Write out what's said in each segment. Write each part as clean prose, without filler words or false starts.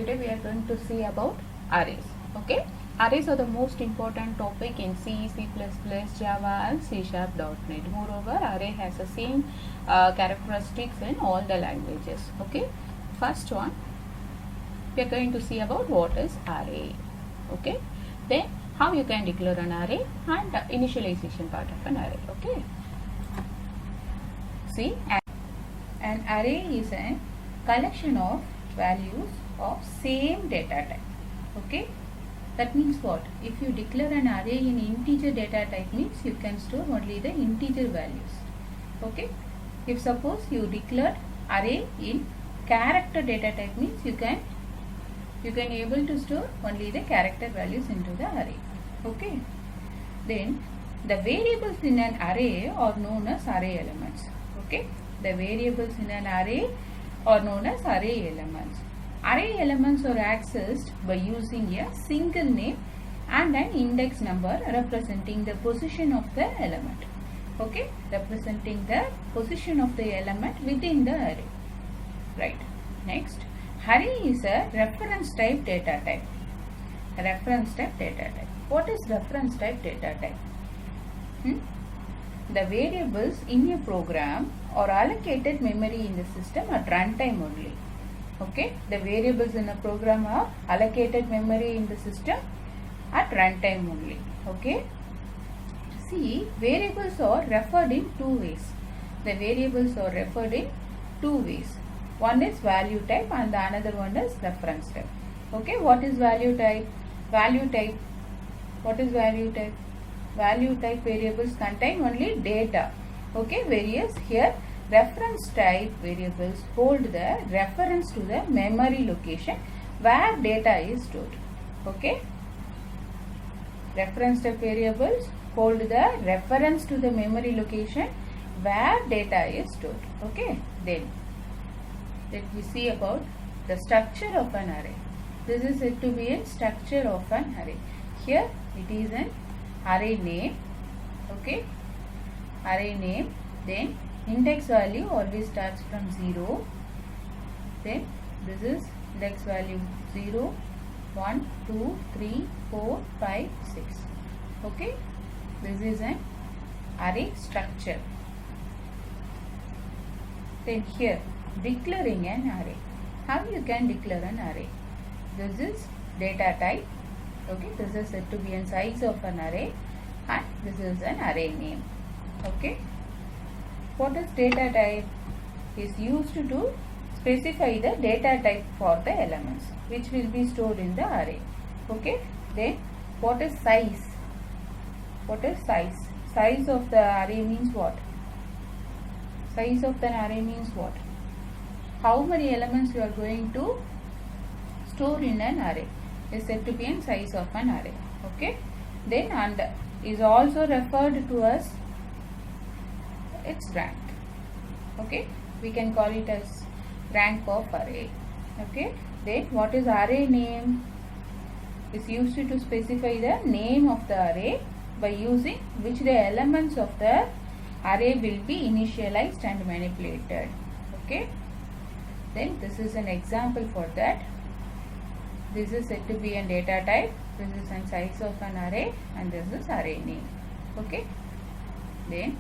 today we are going to see about arrays. Okay, arrays are the most important topic in C, C++, Java and C#.NET. Moreover, array has the same characteristics in all the languages. Okay, first one we are going to see about what is array. Okay, then how you can declare an array and initialization part of an array. Okay, see, an array is a collection of values of same data type. Okay, that means what? If you declare an array in integer data type, means you can store only the integer values. Okay, if suppose you declared array in character data type, means you can able to store only the character values into the array. Okay, then the variables in an array are known as array elements. Okay, the variables in an array are known as array elements. Array elements are accessed by using a single name and an index number representing the position of the element. Okay, representing the position of the element within the array. Right. Next, array is a reference type data type. Reference type data type. What is reference type data type? The variables in a program are allocated memory in the system at runtime only. Okay, the variables in a program are allocated memory in the system at runtime only. Okay, see, variables are referred in two ways. The variables are referred in two ways. One is value type and the another one is reference type. Okay, what is value type? Value type. What is value type? Value type variables contain only data. Okay, whereas here reference type variables hold the reference to the memory location where data is stored. Okay, reference type variables hold the reference to the memory location where data is stored. Okay, then let me see about the structure of an array. This is said to be a structure of an array. Here it is an array name. Okay, array name, then index value always starts from 0, then this is index value 0, 1, 2, 3, 4, 5, 6. Okay, this is an array structure. Then here declaring an array. How you can declare an array? This is data type. Okay, this is said to be a size of an array and this is an array name. Okay, what is data type? Is used to specify the data type for the elements which will be stored in the array. Okay, then what is size? What is size? Size of the array means what? Size of the array means what? How many elements you are going to store in an array is said to be in size of an array. Okay, then and is also referred to as its rank. Okay, we can call it as rank of array. Okay, then what is array name? Is used to specify the name of the array by using which the elements of the array will be initialized and manipulated. Okay, then this is an example for that. This is said to be a data type, this is a size of an array and this is array name. Okay, then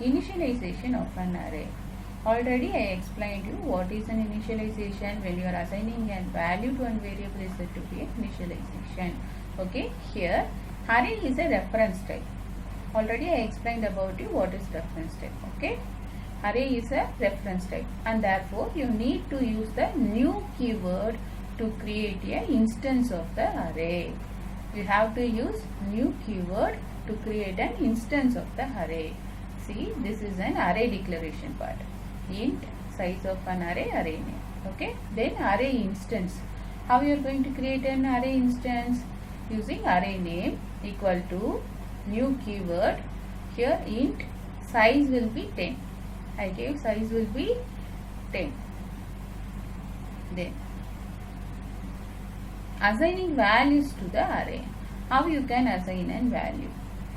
initialization of an array. Already I explained you what is an initialization. When you are assigning a value to a variable is said to be an initialization. Okay, here array is a reference type. Already I explained about you what is reference type. Okay, array is a reference type and therefore you need to use the new keyword to create an instance of the array. You have to use new keyword to create an instance of the array. See, this is an array declaration part. Int size of an array, array name. Okay, then array instance. How you are going to create an array instance? Using array name equal to new keyword. Here int size will be 10. I gave size will be 10. Then assigning values to the array. How you can assign a value?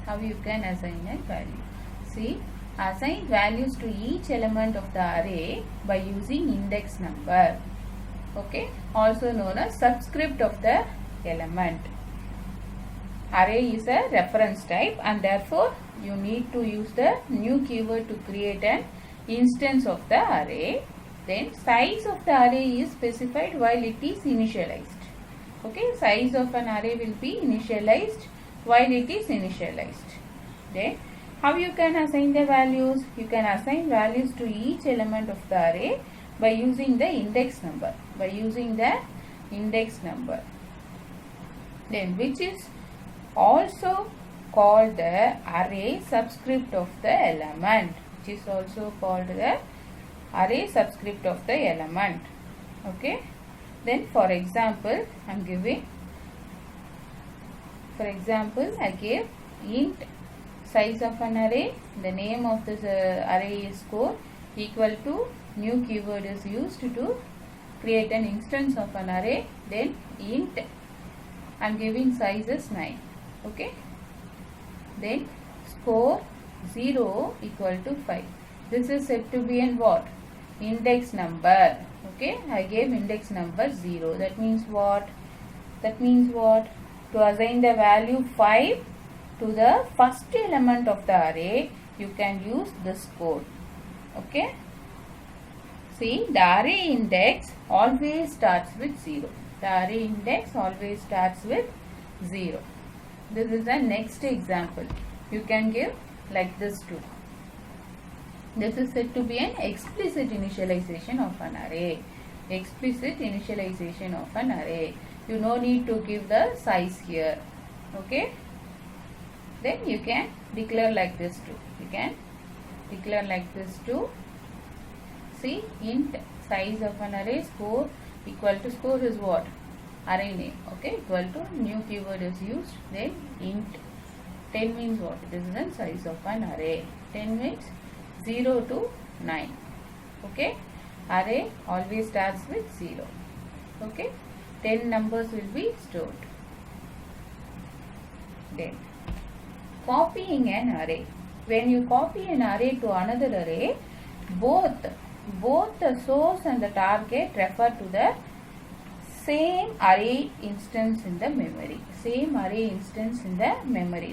How you can assign a value? See, assign values to each element of the array by using index number. okay, also known as subscript of the element. Array is a reference type and therefore you need to use the new keyword to create an instance of the array. Then size of the array is specified while it is initialized. Okay, size of an array will be initialized while it is initialized. Then how you can assign the values? You can assign values to each element of the array by using the index number. Then which is also called the array subscript of the element. Okay. Then for example, I gave int size of an array. The name of this array is score equal to new keyword is used to create an instance of an array. Then int I am giving size is 9. Okay. Then score 0 equal to 5. This is said to be an what? Index number. Okay. I gave index number 0. That means what? To assign the value 5 to the first element of the array, you can use this code. Okay. See, the array index always starts with 0. This is the next example. You can give like this too. This is said to be an explicit initialization of an array. You no need to give the size here. Okay. Then you can declare like this too. See, int size of an array score equal to score is what? Array name. Okay, equal to new keyword is used. Then int 10 means what? This is the size of an array. 10 means 0 to 9. Okay, array always starts with 0. Okay, 10 numbers will be stored. Then copying an array. When you copy an array to another array, both the source and the target refer to the same array instance in the memory.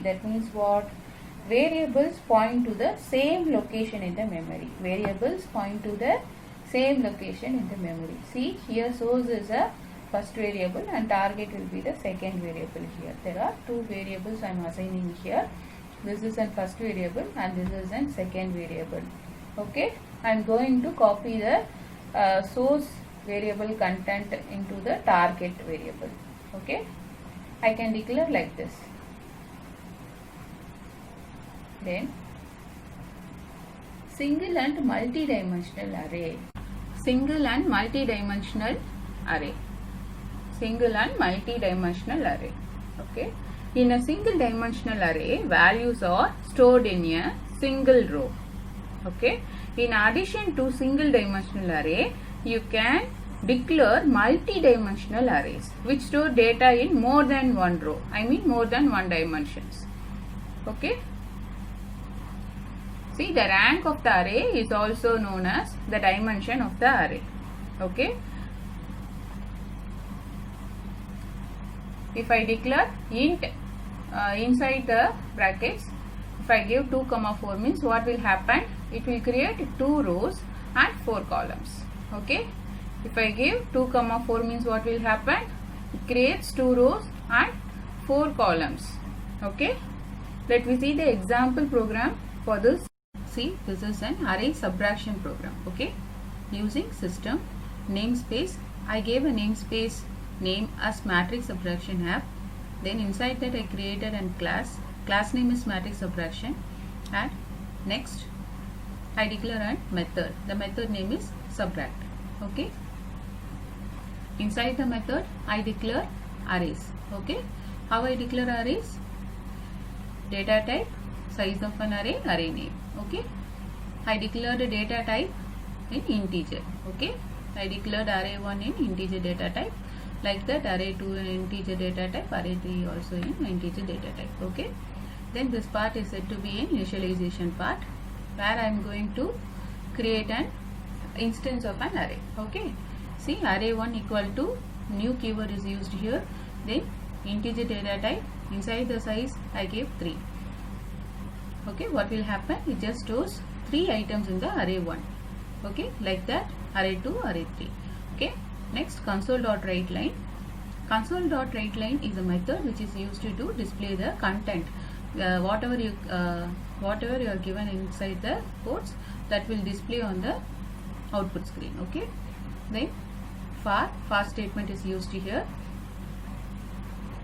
That means what? Variables point to the same location in the memory. See, here source is a first variable and target will be the second variable here. There are two variables I am assigning here. This is a first variable and this is a second variable. Okay, I am going to copy the source variable content into the target variable. Okay, I can declare like this. Then single and multi-dimensional array. Okay, in a single dimensional array, values are stored in a single row. Okay, in addition to single dimensional array, you can declare multi-dimensional arrays which store data in more than one row. More than one dimensions. Okay. See, the rank of the array is also known as the dimension of the array. Okay. If I declare int inside the brackets, if I give 2, 4 means what will happen? It will create 2 rows and 4 columns. Okay. If I give 2, 4 means what will happen? It creates 2 rows and 4 columns. Okay. Let me see the example program for this. See, this is an array subtraction program. Okay. Using system namespace, I gave a namespace name as matrix subtraction app. Then inside that I created a class. Class name is matrix subtraction. And next I declare a method. The method name is subtract. Okay. Inside the method I declare arrays. Okay. How I declare arrays? Data type, size of an array, array name. Okay. I declared a data type in integer. Okay. I declared array 1 in integer data type. Like that, array 2 in integer data type, array 3 also in integer data type. Okay. Then this part is said to be an initialization part, where I am going to create an instance of an array. Okay. See, array1 equal to new keyword is used here, then integer data type, inside the size I gave 3. Okay, what will happen? It just stores 3 items in the array1. Okay, like that, array2, array3. Okay, next console.writeLine. Console.writeLine is a method which is used to display the content. Whatever you are given inside the quotes, that will display on the output screen. Okay, then for statement is used here.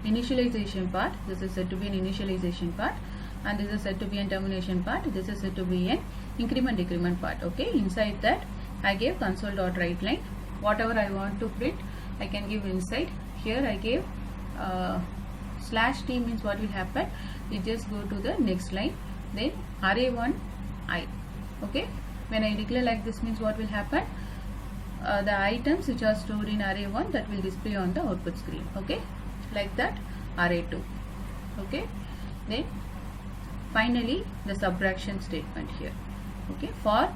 Initialization part, this is said to be an initialization part, and this is said to be an termination part, this is said to be an increment decrement part. Okay, inside that I gave console.writeLine. Whatever I want to print, I can give inside. Here I gave /t means what will happen? You just go to the next line, then array1 I. Okay, when I declare like this means what will happen? The items which are stored in array1, that will display on the output screen. Okay, like that, array2. Okay, then finally the subtraction statement here. Okay, for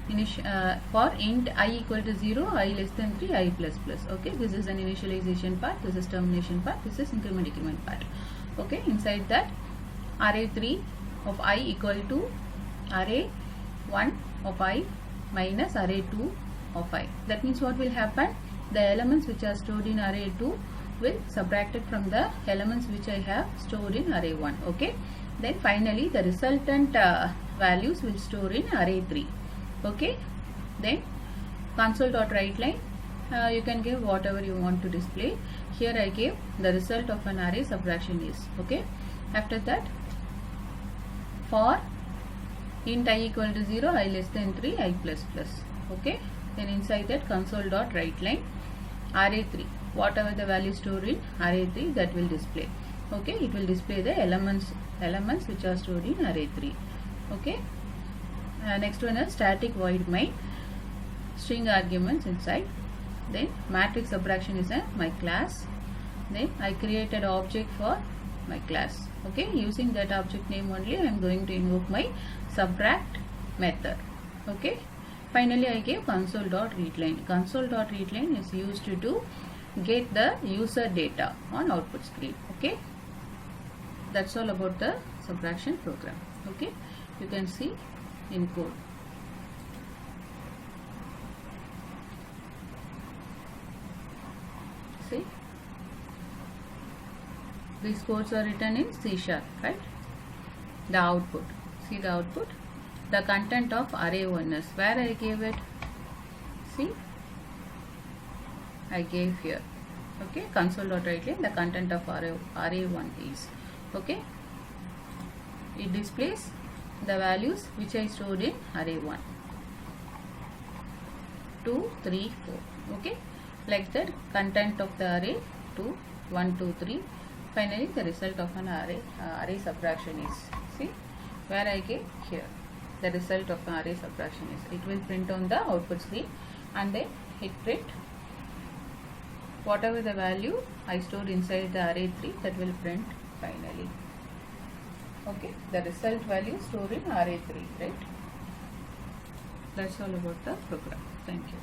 int I equal to 0, I less than 3, I plus plus. Okay, this is an initialization part, this is termination part, this is increment decrement part. Okay, inside that array3 of I equal to array1 of I minus array2 of I. That means what will happen? The elements which are stored in array2 will subtracted from the elements which I have stored in array1. Okay, then finally the resultant values will store in array3. Okay, then console.writeLine, you can give whatever you want to display. Here I gave the result of an array subtraction is. Okay, after that for int I equal to 0, I less than 3, I plus plus. Okay, then inside that console.writeLine array3, whatever the value stored in array3, that will display. Okay, it will display the elements which are stored in array3. Okay, next one is static void main, string arguments inside. Then matrix subtraction is my class. Then I created object for my class. Okay, using that object name only I am going to invoke my subtract method. Okay, finally I gave console.readline. Console.readline is used to get the user data on output screen. Okay, that's all about the subtraction program. Okay, you can see in code. See, these codes are written in C#, right? The output, see the output, the content of array1 is where I gave it. See, I gave here. Okay, console.writeLine, the content of array1 is. Okay, it displays the values which I stored in array1, 2, 3, 4. Okay, like that, content of the array 2, 1, 2, 3. Finally the result of an array subtraction is, see where I gave here the result of an array subtraction is. It will print on the output screen, and then it print whatever the value I stored inside the array3, that will print finally. Okay, the result value stored in array3, right? That's all about the program. Thank you.